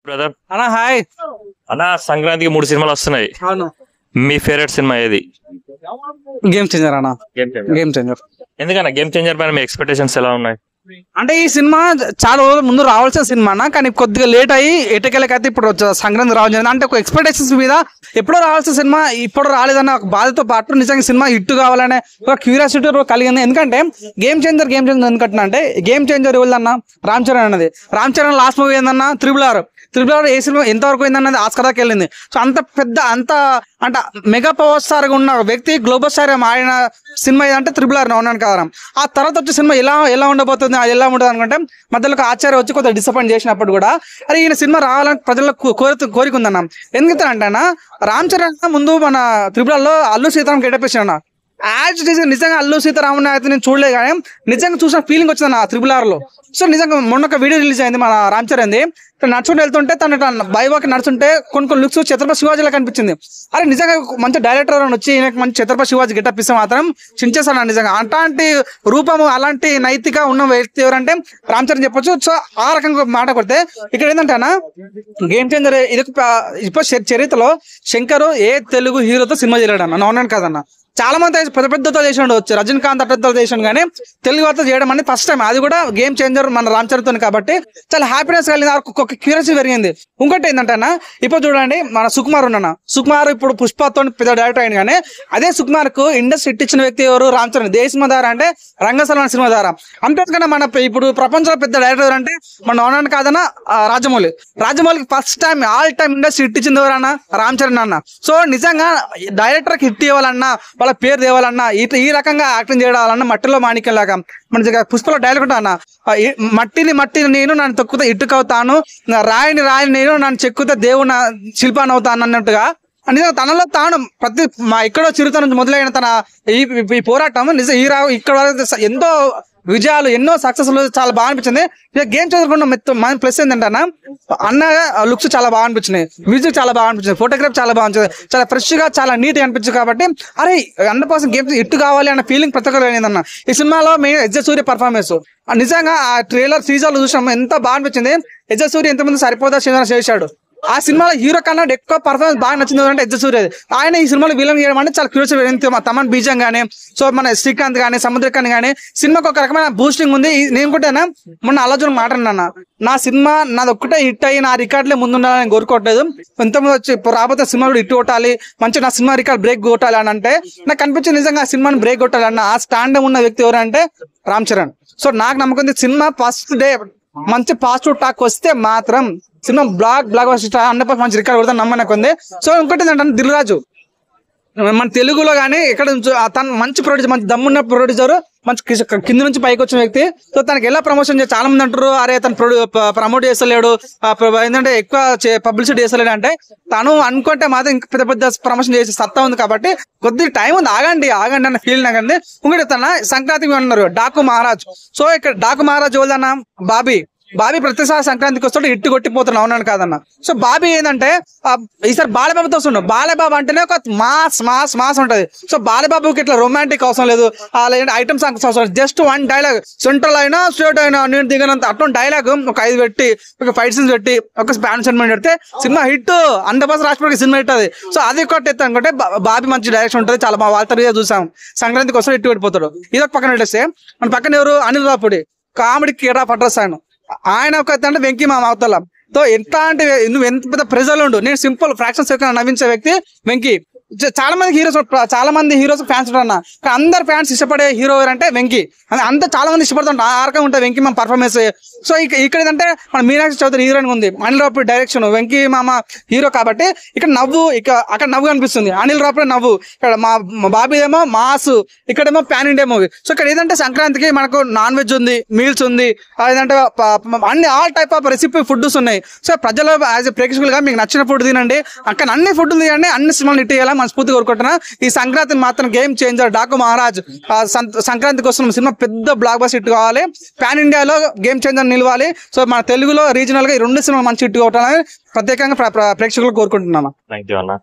Brother అన్నా hi అన్న సంక్రాంతికి 3 సినిమాలు వస్తున్నాయి. అవును మీ ఫేవరెట్ సినిమా ఏది? గేమ్ చేంజర్ అన్న. గేమ్ చేంజర్ ఎందుకన్నా గేమ్ చేంజర్ పైన మీ ఎక్స్పెక్టేషన్స్ ఎలా ఉన్నాయి? అంటే ఈ సినిమా చాలా రోజుల ముందు రావాల్సిన సినిమా అన్న, కానీ కొద్దిగా లేట్ అయ్యి ఎటకెళ్ళకైతే ఇప్పుడు సంక్రాంతి రావాలి. అంటే ఒక ఎక్స్పెక్టేషన్స్ మీద ఎప్పుడో రావాల్సిన సినిమా ఇప్పుడు రాలేదన్న ఒక బాధతో పాటు నిజంగా సినిమా హిట్ కావాలనే ఒక క్యూరియాసిటీ కలిగింది. ఎందుకంటే గేమ్ చేంజర్ ఎందుకంటున్నా అంటే గేమ్ చేంజర్ ఎవరిదన్నా రామ్ చరణ్ అన్నది. రామ్ చరణ్ లాస్ట్ మూవీ ఏందన్నా త్రిబుల్ ఆర్ ఏ సినిమా ఎంతవరకు అయిందన్నది ఆస్కార్ దాకా వెళ్ళింది. సో అంత పెద్ద అంటే మెగా పవర్ స్టార్ గా ఉన్న వ్యక్తి గ్లోబల్ స్టార్ ఆడిన సినిమా ఏదంటే త్రిబుల్ ఆర్ ఉన్నాను కదా. ఆ తర్వాత వచ్చే సినిమా ఎలా ఉండబోతుంది, అది ఎలా ఉంటుంది అనుకుంటే మధ్యలో ఆచార్య వచ్చి కొంత డిసప్పాయింట్ చేసినప్పుడు కూడా అరే ఈయన సినిమా రావాలని ప్రజలకు కోరిక ఉందన్న. ఎందుకంటే రామ్ చరణ్ ముందు మన త్రిబుల్ ఆర్ లో అల్లు సీతారాం గెటపేసాడు. నిజంగా అల్లు సీతారామన్ అయితే నేను చూడలేదు, కానీ నిజంగా చూసిన ఫీలింగ్ వచ్చింది నా త్రిబుల్ ఆర్ లో. సో నిజంగా మొన్న ఒక వీడియో రిలీజ్ అయింది మన రామ్ చరణ్ది. నడుచుకుంటూ వెళ్తుంటే తను బైవాక్ నడుచుంటే కొన్ని లుక్స్ ఛత్రపతి శివాజీలా కనిపించింది. అరే నిజంగా మంచి డైరెక్టర్ అని వచ్చి ఈయనకి మంచి ఛత్రపతి శివాజీ గెటప్ ఇస్తే మాత్రం చించేస్తాను నిజంగా. అలాంటి రూపము అలాంటి నైతిక ఉన్న వ్యక్తి ఎవరంటే రామ్ చరణ్ చెప్పొచ్చు. సో ఆ రకంగా మాట కొడితే ఇక్కడ ఏంటంటే అన్న గేమ్ చేంజర్ ఇది ఇప్పుడు చరిత్రలో శంకర్ ఏ తెలుగు హీరోతో సినిమా చేయలేడు అన్న, అవునాను కదన్న. చాలా మంది పెద్దతో చేసాడు, రజనీకాంత్ అట్టతో చేసాడు, కానీ తెలుగు వారితో చేయడం అనేది ఫస్ట్ టైం. అది కూడా గేమ్ చేంజర్ మన రామ్ చరణ్ తో కాబట్టి చాలా హ్యాపీనెస్ కలిగింది, ఒక క్యూరియాసిటీ పెరిగింది. ఇంకోటి ఏంటంటే అన్న ఇప్పుడు చూడండి మన సుకుమార్ ఉన్నాను. సుకుమార్ ఇప్పుడు పుష్పతో పెద్ద డైరెక్టర్ అయింది, కానీ అదే సుకుమార్ కు ఇండస్ట్రీ ఇచ్చిన వ్యక్తి ఎవరు? రామ్ చరణ్. ఏ సినిమా ద్వారా అంటే రంగస్థలం సినిమా ద్వారా. అంతేకాకుండా మన ఇప్పుడు ప్రపంచంలో పెద్ద డైరెక్టర్ అంటే మన అవునాను కాదన్న రాజమౌళికి first time all time industry ఇచ్చింది ఎవరన్నా? రామ్ చరణ్ అన్న. సో నిజంగా డైరెక్టర్ కి హిట్ ఇవ్వాలన్నా వాళ్ళ పేరు తేవాలన్నా ఈ రకంగా యాక్టింగ్ చేయాలన్నా మట్టిలో మాణిక్యం లాగా మన పుష్పలో డైలాగ్ ఉంటా అన్న, మట్టిని నేను నన్ను తొక్కుతా ఇట్టుకవుతాను, రాయిని నేను నన్ను చెక్కుతా దేవుడు శిల్పాన్ని అవుతాను అన్నట్టుగా నిజంగా తనలో తాను ప్రతి ఎక్కడో చిరుత నుంచి మొదలైన తన ఈ పోరాటం నిజం ఇక్కడ ఎంతో విజయాలు ఎన్నో సక్సెస్ చాలా బాగా అనిపించింది. గేమ్ చదువుకున్న ప్లస్ ఏంటంటే అన్న లుక్స్ చాలా బాగా అనిపించినాయి, మ్యూజిక్ చాలా బాగా అనిపించింది, ఫోటోగ్రాఫ్ చాలా బాగా అనిపించింది, చాలా ఫ్రెష్ గా చాలా నీట్ గా అనిపించింది. కాబట్టి అరే 100% గేమ్ హిట్ కావాలి అన్న ఫీలింగ్ ప్రతి ఒక్కరు అన్న. ఈ సినిమాలో మెయిన్ ఎస్ జె సూర్య పర్ఫార్మెన్స్ నిజంగా ఆ ట్రైలర్ టీజర్లు చూసాం, ఎంత బాగా అనిపించింది. ఎస్ జె సూర్య ఎంతమంది సరిపోదా చేశాడు. ఆ సినిమాలో హీరో కన్నా ఎక్కువ పర్ఫార్మెన్స్ బాగా నచ్చింది అంటే ఎస్ జె సూర్య. ఆయన ఈ సినిమాలో విలన్ చేయడం అంటే చాలా క్యూరియాసిటీ. తమన్ బీజం కానీ సో మన శ్రీకాంత్ కానీ సముద్రకాంత్ కానీ సినిమాకి ఒక రకమైన బూస్టింగ్ ఉంది. నేను కూడా మొన్న ఆలోచన మాట్లాడినా, నా సినిమా నాది ఒక్కటే హిట్ అయ్యి నా రికార్డులే ముందుండాలని కోరుకోవట్లేదు, ఎంతమంది వచ్చి రాబోతే సినిమా కూడా హిట్ కొట్టాలి, మంచి నా సినిమా రికార్డ్ బ్రేక్ కొట్టాలి అని అంటే నాకు అనిపించింది నిజంగా ఆ సినిమాని బ్రేక్ కొట్టాలన్న ఆ స్టాండ్ ఉన్న వ్యక్తి ఎవరంటే రామ్ చరణ్. సో నాకు నమ్మకం సినిమా ఫస్ట్ డే మంచి పాజిటివ్ టాక్ వస్తే మాత్రం సినిమా బ్లాక్ 100% మంచి రికార్డ్ కొడతా నమ్మకం ఉంది. సో ఇంకోటి ఏంటంటే దిల్ రాజు మన తెలుగులో కానీ ఎక్కడ తను మంచి ప్రొడ్యూసర్, మంచి దమ్మున్న ప్రొడ్యూసర్, మంచి కింద నుంచి పైకి వచ్చిన వ్యక్తి. సో తనకి ఎలా ప్రమోషన్ చాలా మంది అంటారు అరే తను ప్రమోట్ చేస్తలేడు, ఏంటంటే ఎక్కువ పబ్లిసిటీ చేస్తలేడు అంటే తను అనుకుంటే మాత్రం ఇంకా పెద్ద ప్రమోషన్ చేసే సత్తా ఉంది. కాబట్టి కొద్దిగా టైం ఉంది, ఆగండి అన్న ఫీల్ నాకండి. ఇంకోటి తన సంక్రాంతికి అన్నారు డాకు మహారాజ్. సో ఇక్కడ డాకు మహారాజ్ ఎవరిదన్నా? బాబీ ప్రతిసారి సంక్రాంతికి వస్తాడు హిట్ కొట్టిపోతున్నాడు, అవునాను కాదన్న. సో బాబీ ఏంటంటే ఈసారి బాలబాబుతో వస్తుండు. బాలబాబు అంటేనే ఒక మాస్ ఉంటది. సో బాలబాబుకి ఇట్లా రొమాంటిక్ అవసరం లేదు, ఐటమ్ సాంగ్స్ అవసరం లేదు, జస్ట్ వన్ డైలాగ్ సెంట్రల్ అయినా స్ట్రేట్ అయినా నేను దిగనంత అటువంటి డైలాగ్ ఒక 5 పెట్టి ఒక ఫైట్ సీన్స్ పెట్టి ఒక స్పాన్ సెంటిమెంట్ పెడితే సినిమా హిట్ 100% రాష్ట్రపతి సినిమా హిట్ అది. సో అది కొట్టేస్తా అనుకుంటే బాబీ మంచి డైరెక్షన్ ఉంటుంది, చాలా మా వాళ్ళ చూసాం సంక్రాంతికి వస్తాడు హిట్ పెట్టిపోతాడు. ఇది ఒక పక్కన పెట్టేస్తే మన పక్కన ఎవరు? అనిల్ రావుపూడి కామెడీ కిరా పట్రస్ ఆయన ఒక అంటే వెంకీ మా అవతల. సో ఎంత అంటే నువ్వు ఎంత పెద్ద ప్రెజర్లు ఉండు, నేను సింపుల్ ఫ్రాక్షన్స్ నవ్వించే వ్యక్తి వెంకీ. చాలా మంది హీరోస్ ఫ్యాన్స్ ఉంటారు అన్న, అందరు ఫ్యాన్స్ ఇష్టపడే హీరో అంటే వెంకీ. అంత చాలా మంది ఇష్టపడుతుంటారు, ఆ రకంగా ఉంటుంది వెంకీ మామ పర్ఫార్మెన్స్. సో ఇక్కడ ఏంటంటే మన మీనాక్షి చౌదరి హీరోయిన్ ఉంది, అనిల్ రావుపూడి డైరెక్షన్, వెంకీ మామ హీరో. కాబట్టి ఇక్కడ నవ్వు అక్కడ నవ్వు కనిపిస్తుంది, అనిల్ రావుపూడి నవ్వు, ఇక్కడ మా బాబీ ఏమో మాస్, ఇక్కడేమో ప్యాన్ ఇండియా మూవీ. సో ఇక్కడ ఏదంటే సంక్రాంతికి మనకు నాన్ వెజ్ ఉంది, మీల్స్ ఉంది, ఏదంటే అన్ని all type of recipe foods ఉన్నాయి. సో ప్రజలు యాజ్ ఎ ప్రేక్షకులుగా మీకు నచ్చిన ఫుడ్ తినండి, అక్కడ అన్ని ఫుడ్ తీయండి, అన్ని సినిమాలు హిట్ చేయాలి మనస్ఫూర్తి కోరుకుంటున్నా. ఈ సంక్రాంతిని మాత్రం గేమ్ చేంజర్ డాకు మహారాజ్ సంక్రాంతికి వస్తున్న సినిమా పెద్ద బ్లాక్ బస్టర్ హిట్ కావాలి, పాన్ ఇండియాలో గేమ్ చేంజర్ నిలవాలి. సో మన తెలుగులో రీజనల్ గా ఈ 2 సినిమాలు మంచి హిట్ కావాలని ప్రత్యేకంగా ప్రేక్షకులు కోరుకుంటున్నాను. థాంక్యూ అన్న.